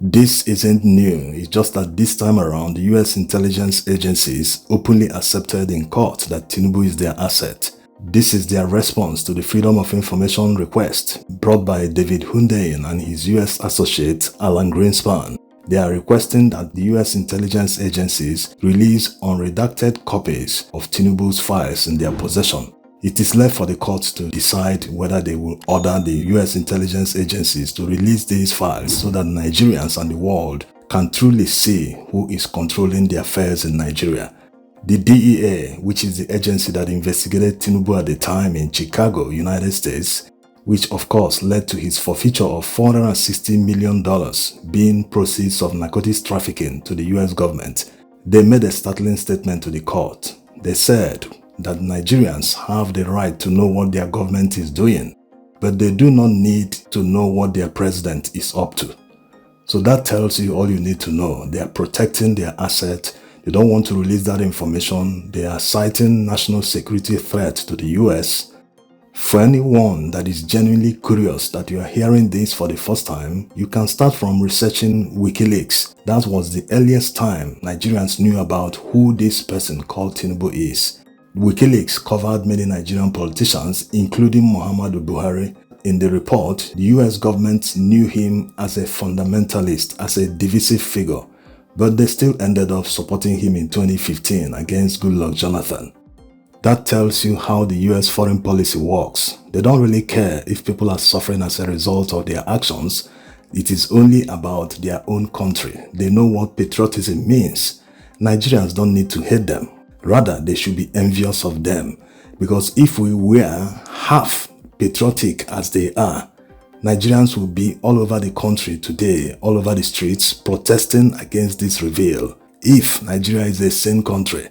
This isn't new, it's just that this time around the US intelligence agencies openly accepted in court that Tinubu is their asset. This is their response to the Freedom of Information request brought by David Hundeyin and his US associate Alan Greenspan. They are requesting that the US intelligence agencies release unredacted copies of Tinubu's files in their possession. It is left for the courts to decide whether they will order the US intelligence agencies to release these files so that Nigerians and the world can truly see who is controlling the affairs in Nigeria. The DEA, which is the agency that investigated Tinubu at the time in Chicago, United States, which of course led to his forfeiture of $460 million being proceeds of narcotics trafficking to the US government, they made a startling statement to the court. They said that Nigerians have the right to know what their government is doing, but they do not need to know what their president is up to. So that tells you all you need to know. They are protecting their asset. They don't want to release that information. They are citing national security threat to the US. For anyone that is genuinely curious that you are hearing this for the first time, you can start from researching Wikileaks. That was the earliest time Nigerians knew about who this person called Tinubu is. Wikileaks covered many Nigerian politicians, including Muhammadu Buhari. In the report, the US government knew him as a fundamentalist, as a divisive figure, but they still ended up supporting him in 2015 against Goodluck Jonathan. That tells you how the US foreign policy works. They don't really care if people are suffering as a result of their actions. It is only about their own country. They know what patriotism means. Nigerians don't need to hate them. Rather, they should be envious of them. Because if we were half patriotic as they are, Nigerians will be all over the country today, all over the streets, protesting against this reveal. If Nigeria is a sane country.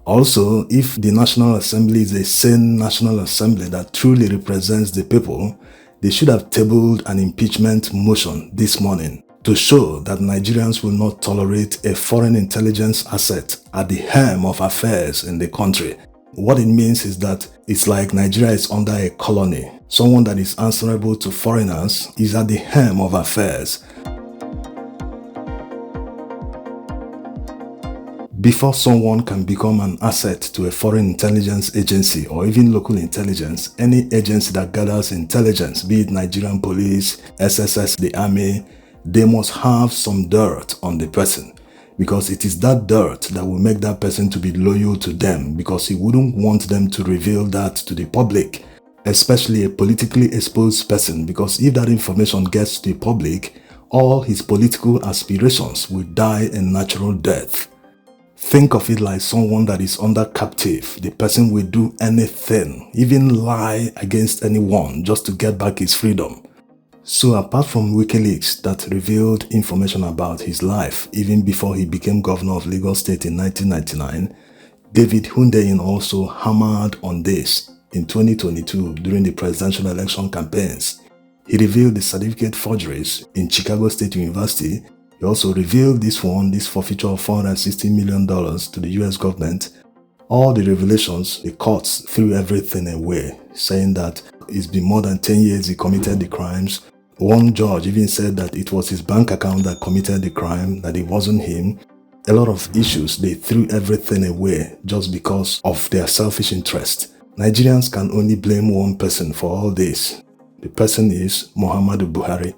Also, if the National Assembly is a sane National Assembly that truly represents the people, they should have tabled an impeachment motion this morning to show that Nigerians will not tolerate a foreign intelligence asset at the helm of affairs in the country. What it means is that it's like Nigeria is under a colony. Someone that is answerable to foreigners is at the helm of affairs. Before someone can become an asset to a foreign intelligence agency or even local intelligence, any agency that gathers intelligence, be it Nigerian police, SSS, the army, they must have some dirt on the person, because it is that dirt that will make that person to be loyal to them, because he wouldn't want them to reveal that to the public, especially a politically exposed person, because if that information gets to the public, all his political aspirations will die a natural death. Think of it like someone that is under captive. The person will do anything, even lie against anyone just to get back his freedom. So apart from Wikileaks that revealed information about his life even before he became governor of Lagos State in 1999, David Hundeyin also hammered on this in 2022 during the presidential election campaigns. He revealed the certificate forgeries in Chicago State University. He also revealed this forfeiture of $460 million to the US government. All the revelations, the courts threw everything away, saying that it's been more than 10 years he committed the crimes. One judge even said that it was his bank account that committed the crime, that it wasn't him. A lot of issues, they threw everything away just because of their selfish interest. Nigerians can only blame one person for all this. The person is Muhammadu Buhari.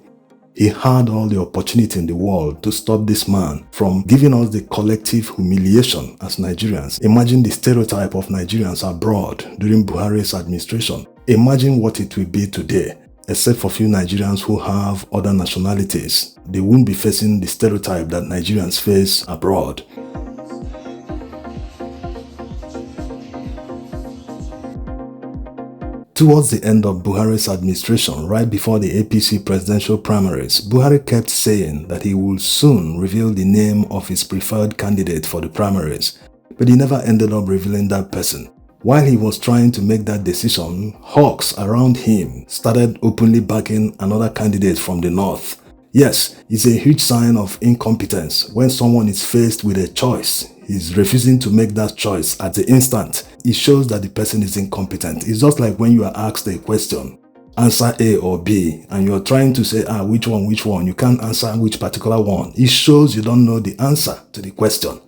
He had all the opportunity in the world to stop this man from giving us the collective humiliation as Nigerians. Imagine the stereotype of Nigerians abroad during Buhari's administration. Imagine what it will be today, except for few Nigerians who have other nationalities. They won't be facing the stereotype that Nigerians face abroad. Towards the end of Buhari's administration, right before the APC presidential primaries, Buhari kept saying that he would soon reveal the name of his preferred candidate for the primaries, but he never ended up revealing that person. While he was trying to make that decision, hawks around him started openly backing another candidate from the north. Yes, it's a huge sign of incompetence when someone is faced with a choice. He's refusing to make that choice at the instant. It shows that the person is incompetent. It's just like when you are asked a question answer A or B, and you're trying to say, which one, you can't answer which particular one. It shows you don't know the answer to the question.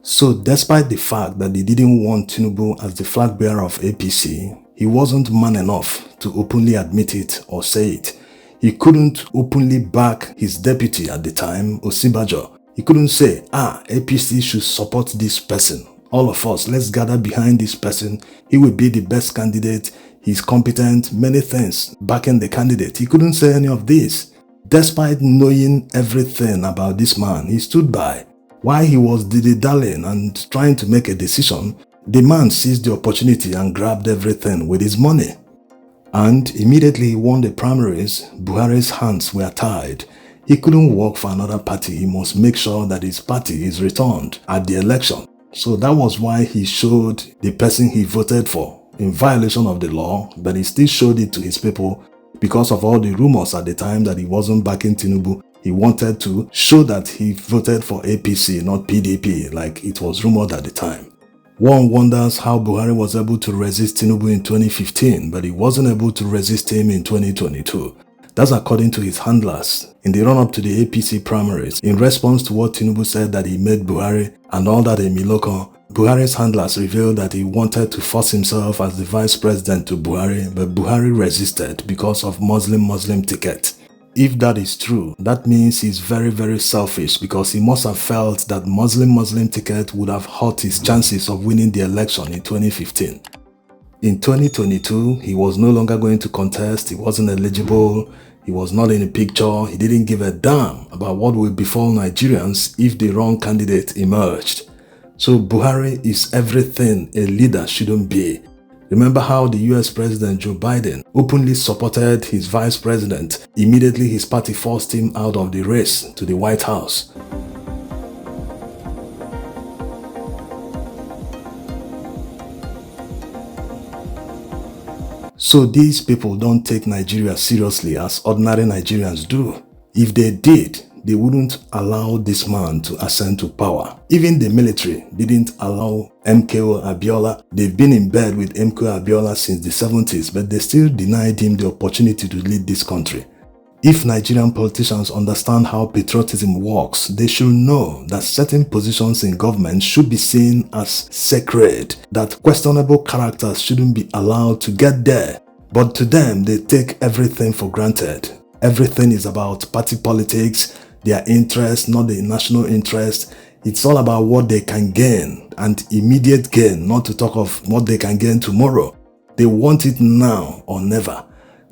So despite the fact that they didn't want Tinubu as the flag bearer of APC, he wasn't man enough to openly admit it or say it. He couldn't openly back his deputy at the time, Osinbajo. He couldn't say, APC should support this person. All of us, let's gather behind this person. He will be the best candidate. He's competent, many things, backing the candidate. He couldn't say any of this. Despite knowing everything about this man, he stood by. While he was dilly-dallying and trying to make a decision, the man seized the opportunity and grabbed everything with his money. And immediately he won the primaries, Buhari's hands were tied. He couldn't work for another party. He must make sure that his party is returned at the election. So that was why he showed the person he voted for in violation of the law, but he still showed it to his people because of all the rumors at the time that he wasn't backing Tinubu. He wanted to show that he voted for APC, not PDP, like it was rumored at the time. One wonders how Buhari was able to resist Tinubu in 2015, but he wasn't able to resist him in 2022. That's according to his handlers. In the run-up to the APC primaries, in response to what Tinubu said that he made Buhari and all that in Miloko, Buhari's handlers revealed that he wanted to force himself as the vice president to Buhari, but Buhari resisted because of Muslim ticket. If that is true, that means he's very, very selfish because he must have felt that Muslim ticket would have hurt his chances of winning the election in 2015. In 2022, he was no longer going to contest, he wasn't eligible, he was not in the picture, he didn't give a damn about what will befall Nigerians if the wrong candidate emerged. So Buhari is everything a leader shouldn't be. Remember how the US President Joe Biden openly supported his vice president. Immediately his party forced him out of the race to the White House. So these people don't take Nigeria seriously as ordinary Nigerians do. If they did, they wouldn't allow this man to ascend to power. Even the military didn't allow MKO Abiola. They've been in bed with MKO Abiola since the 70s, but they still denied him the opportunity to lead this country. If Nigerian politicians understand how patriotism works, they should know that certain positions in government should be seen as sacred, that questionable characters shouldn't be allowed to get there. But to them, they take everything for granted. Everything is about party politics, their interest, not the national interest. It's all about what they can gain and immediate gain, not to talk of what they can gain tomorrow. They want it now or never.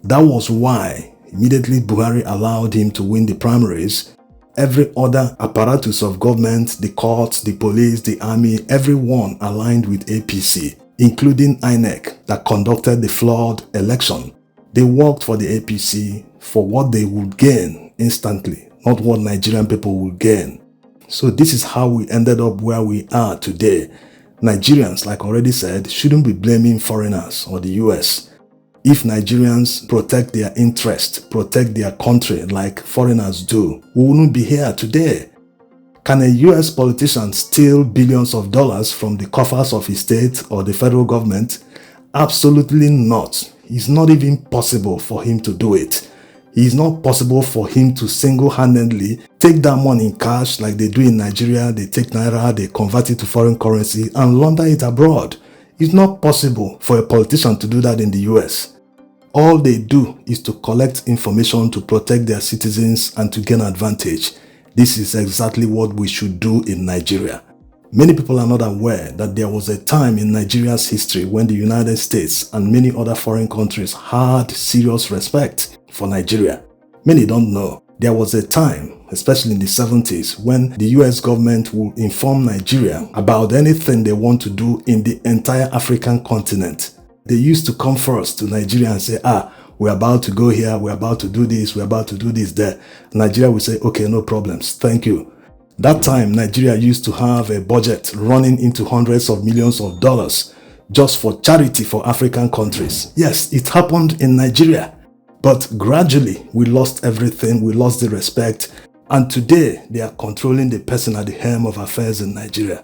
That was why immediately Buhari allowed him to win the primaries. Every other apparatus of government, the courts, the police, the army, everyone aligned with APC, including INEC that conducted the flawed election. They worked for the APC for what they would gain instantly, not what Nigerian people will gain. So this is how we ended up where we are today. Nigerians, like already said, shouldn't be blaming foreigners or the US. If Nigerians protect their interest, protect their country like foreigners do, we wouldn't be here today. Can a US politician steal billions of dollars from the coffers of his state or the federal government? Absolutely not. It's not even possible for him to do it. It's not possible for him to single-handedly take that money in cash like they do in Nigeria. They take Naira, they convert it to foreign currency and launder it abroad. It's not possible for a politician to do that in the US. All they do is to collect information to protect their citizens and to gain advantage. This is exactly what we should do in Nigeria. Many people are not aware that there was a time in Nigeria's history when the United States and many other foreign countries had serious respect for Nigeria. Many don't know. There was a time, especially in the 70s, when the US government would inform Nigeria about anything they want to do in the entire African continent. They used to come first to Nigeria and say, we're about to go here, we're about to do this, we're about to do this there. Nigeria will say, okay, no problems, thank you. That time, Nigeria used to have a budget running into hundreds of millions of dollars just for charity for African countries. Yes, it happened in Nigeria. But gradually, we lost everything, we lost the respect, and today they are controlling the person at the helm of affairs in Nigeria.